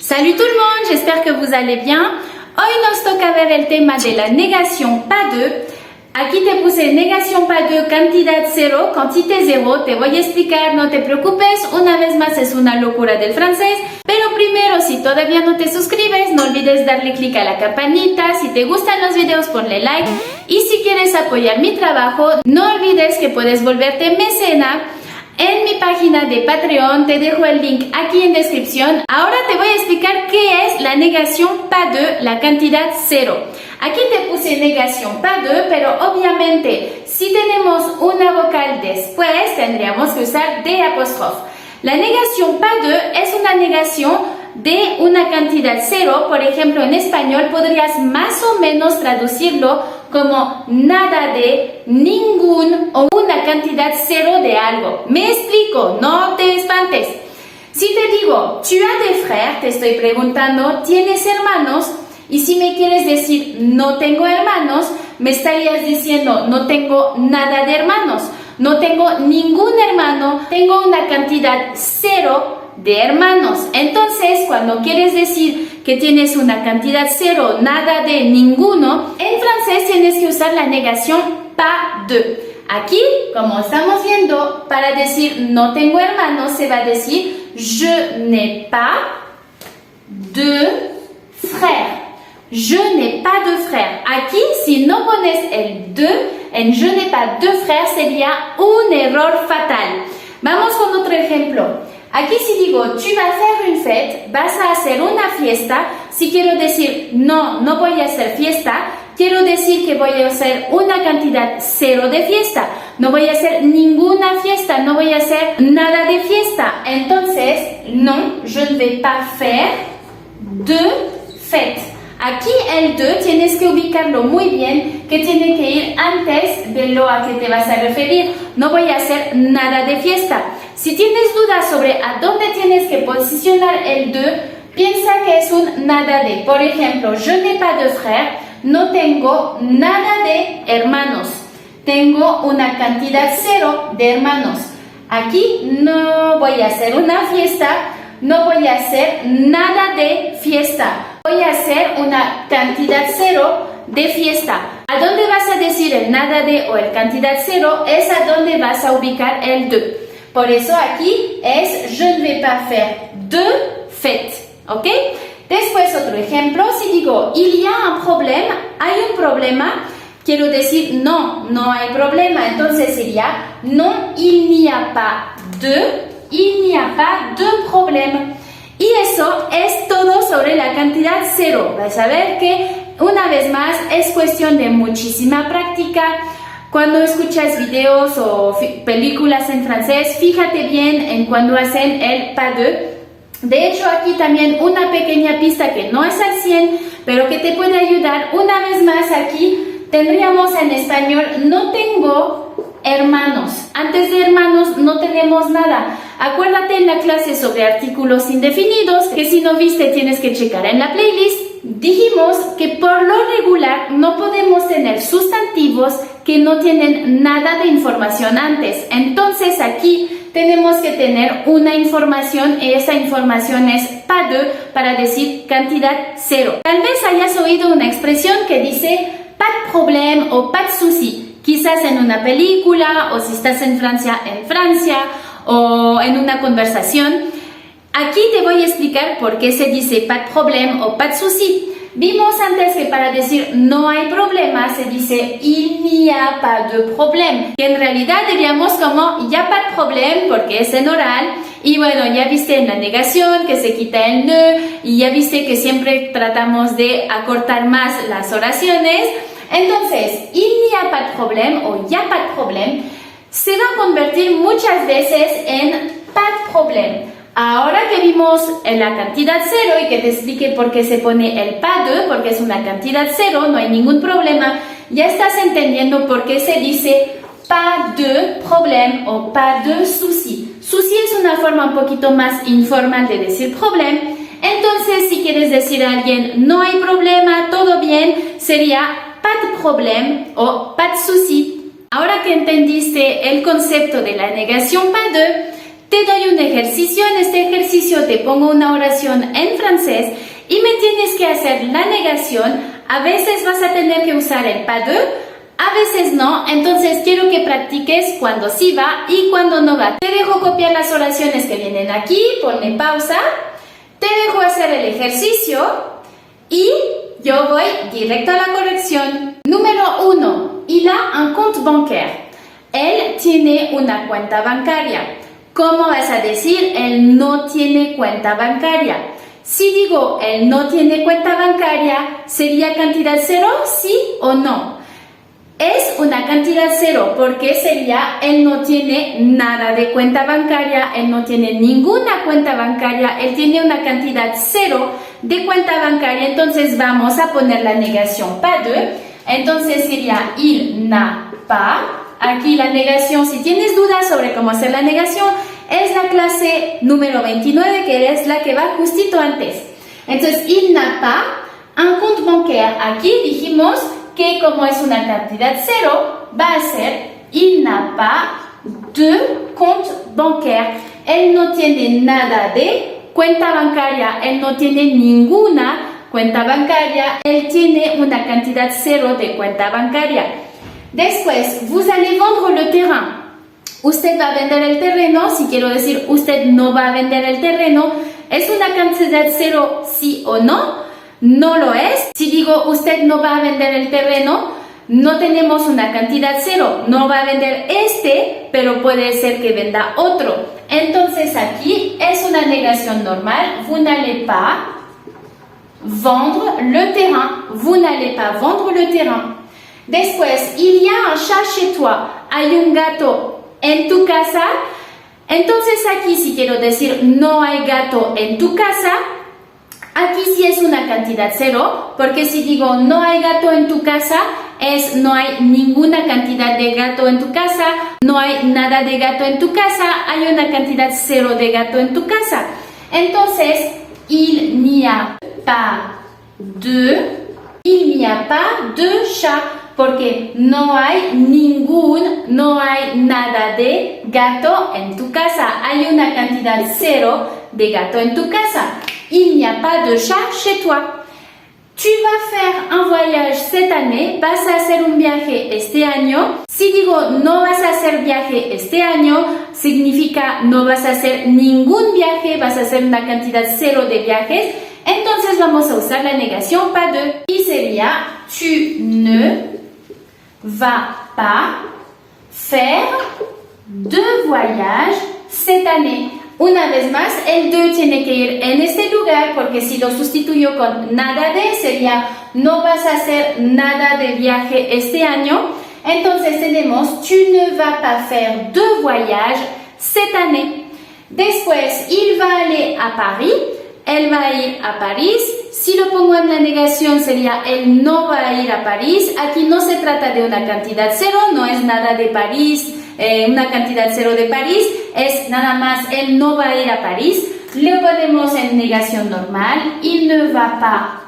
Salut tout le monde, j'espère que vous allez bien. Hoy nos toca ver el tema de la negación pas de. Aquí te puse negación pas de, cantidad cero, quantité cero. Te voy a explicar, no te preocupes, una vez más es una locura del francés. Pero primero, si todavía no te suscribes, no olvides darle clic a la campanita. Si te gustan los videos, ponle like. Y si quieres apoyar mi trabajo, no olvides que puedes volverte mecena en mi página de Patreon. Te dejo el link aquí en descripción. Ahora te voy a explicar qué es la negación pas de, la cantidad cero. Aquí te puse negación pas de, pero obviamente si tenemos una vocal después tendríamos que usar de apóstrofe. La negación pas de es una negación de una cantidad cero. Por ejemplo, en español podrías más o menos traducirlo como nada de, ningún o una cantidad cero de algo. Me explico, no te espantes. Si te digo, tu as des frères, te estoy preguntando, ¿tienes hermanos? Y si me quieres decir, no tengo hermanos, me estarías diciendo, no tengo nada de hermanos. No tengo ningún hermano, tengo una cantidad cero de hermanos. Entonces, cuando quieres decir que tienes una cantidad cero, nada de, ninguno, en francés tienes que usar la negación pas de. Aquí, como estamos viendo, para decir no tengo hermanos, se va a decir je n'ai pas de frères. Je n'ai pas de frères. Aquí, si no pones el de, en je n'ai pas de frères, sería un error fatal. Vamos con otro ejemplo. Aquí si digo, tu vas faire une fête, vas a hacer una fiesta. Si quiero decir, no voy a hacer fiesta, quiero decir que voy a hacer una cantidad cero de fiesta. No voy a hacer ninguna fiesta, no voy a hacer nada de fiesta. Entonces, non, je ne vais pas faire de fête. Aquí el de tienes que ubicarlo muy bien, que tiene que ir antes de lo a que te vas a referir. No voy a hacer nada de fiesta. Si tienes dudas sobre a dónde tienes que posicionar el de, piensa que es un nada de. Por ejemplo, je n'ai pas de frères, no tengo nada de hermanos. Tengo una cantidad cero de hermanos. Aquí no voy a hacer una fiesta, no voy a hacer nada de fiesta. Voy a hacer una cantidad cero de fiesta. ¿A dónde vas a decir el nada de o el cantidad cero? Es a donde vas a ubicar el de. Por eso aquí es je ne vais pas faire de fête. ¿Ok? Después otro ejemplo. Si digo il y a un problème, hay un problema, quiero decir no hay problema. Entonces sería non, il n'y a pas de problème. Y eso es todo sobre la cantidad cero. Vas a ver que, una vez más, es cuestión de muchísima práctica. Cuando escuchas videos o películas en francés, fíjate bien en cuando hacen el pas de. De hecho, aquí también una pequeña pista que no es al 100, pero que te puede ayudar. Una vez más, aquí tendríamos en español, no tengo hermanos. Antes de hermanos no tenemos nada. Acuérdate en la clase sobre artículos indefinidos, que si no viste tienes que checar en la playlist. Dijimos que por lo regular no podemos tener sustantivos que no tienen nada de información antes. Entonces aquí tenemos que tener una información y esa información es pas de para decir cantidad cero. Tal vez hayas oído una expresión que dice pas de problème o pas de souci. Quizás en una película o si estás en Francia o en una conversación. Aquí te voy a explicar por qué se dice pas de problème o pas de souci. Vimos antes que para decir no hay problema se dice il n'y a pas de problème. Que en realidad diríamos como y a pas de problème porque es en oral. Y bueno, ya viste en la negación que se quita el ne y ya viste que siempre tratamos de acortar más las oraciones. Entonces, il n'y a pas de problème o ya pas de problème se va a convertir muchas veces en pas de problème. Ahora que vimos en la cantidad cero y que te expliqué por qué se pone el pas de, porque es una cantidad cero, no hay ningún problema, ya estás entendiendo por qué se dice pas de problème o pas de souci. Souci es una forma un poquito más informal de decir problème. Entonces, si quieres decir a alguien no hay problema, todo bien, sería pas de problème o pas de souci. Ahora que entendiste el concepto de la negación pas de, te doy un ejercicio. En este ejercicio te pongo una oración en francés y me tienes que hacer la negación. A veces vas a tener que usar el pas de, a veces no. Entonces quiero que practiques cuando sí va y cuando no va. Te dejo copiar las oraciones que vienen aquí, ponle pausa. Te dejo hacer el ejercicio y yo voy directo a la corrección. Número 1. Il a un compte bancaire. Él tiene una cuenta bancaria. ¿Cómo vas a decir él no tiene cuenta bancaria? Si digo él no tiene cuenta bancaria, ¿sería cantidad cero? ¿Sí o no? Es una cantidad cero porque sería él no tiene nada de cuenta bancaria, él no tiene ninguna cuenta bancaria, él tiene una cantidad cero de cuenta bancaria. Entonces vamos a poner la negación pas de. Entonces sería il n'a pas. Aquí la negación, si tienes dudas sobre cómo hacer la negación, es la clase número 29, que es la que va justito antes. Entonces, il n'a pas un compte bancaire. Aquí dijimos que como es una cantidad cero, va a ser il n'a pas de compte bancaire. Él no tiene nada de cuenta bancaria, él no tiene ninguna cuenta bancaria, él tiene una cantidad cero de cuenta bancaria. Después, vous allez vendre le terrain. Usted va a vender el terreno. Si quiero decir usted no va a vender el terreno, ¿es una cantidad cero sí o no? No lo es. Si digo usted no va a vender el terreno, no tenemos una cantidad cero. No va a vender este, pero puede ser que venda otro. Entonces aquí es una negación normal. Vous n'allez pas vendre le terrain. Vous n'allez pas vendre le terrain. Después, il y a un chat chez toi. Hay un gato en tu casa. Entonces aquí si quiero decir no hay gato en tu casa, aquí sí es una cantidad cero, porque si digo no hay gato en tu casa, es no hay ninguna cantidad de gato en tu casa, no hay nada de gato en tu casa, hay una cantidad cero de gato en tu casa. Entonces, il n'y a pas de chat, porque no hay nada de gato en tu casa. Hay una cantidad cero de gato en tu casa. Il n'y a pas de chat chez toi. Tu vas faire un voyage cette année. Vas a hacer un viaje este año. Si digo no vas a hacer viaje este año, significa no vas a hacer ningún viaje, vas a hacer una cantidad cero de viajes. Entonces vamos a usar la negación pas de. Y sería tu ne vas pas faire de voyage cette année. Una vez más, el de tiene que ir en este lugar porque si lo sustituyo con nada de, sería no vas a hacer nada de viaje este año. Entonces tenemos tu ne vas pas faire de voyage cette année. Después, il va aller à Paris. Él va a ir a París. Si lo pongo en la negación sería él no va a ir a París. Aquí no se trata de una cantidad cero, no es nada de París, una cantidad cero de París, es nada más él no va a ir a París. Le ponemos en negación normal, il ne va pas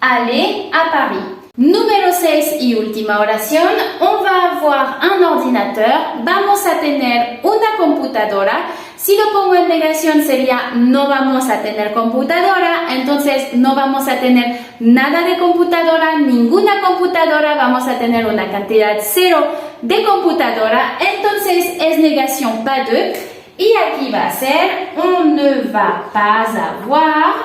aller à Paris. Número 6 y última oración, on va avoir un ordinateur, vamos a tener una computadora. Si lo pongo en negación sería no vamos a tener computadora, entonces no vamos a tener nada de computadora, ninguna computadora, vamos a tener una cantidad cero de computadora, entonces es negación pas de. Y aquí va a ser on ne va pas avoir.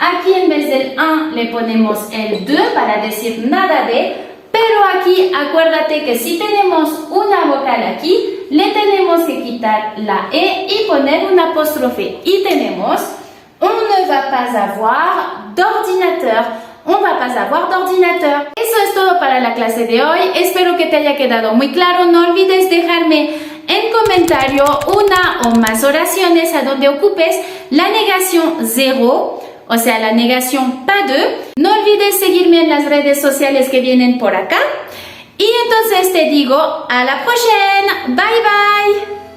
Aquí en vez del 1 le ponemos el 2 para decir nada de, pero aquí acuérdate que si tenemos una vocal aquí, le tenemos que quitar la E y poner un apóstrofe. Y tenemos on ne va pas avoir d'ordinateur. On va pas avoir d'ordinateur. Eso es todo para la clase de hoy. Espero que te haya quedado muy claro. No olvides dejarme en comentario una o más oraciones a donde ocupes la negación 0. O sea, la negación pas de. No olvides seguirme en las redes sociales que vienen por acá. Y entonces te digo a la próxima. Bye bye.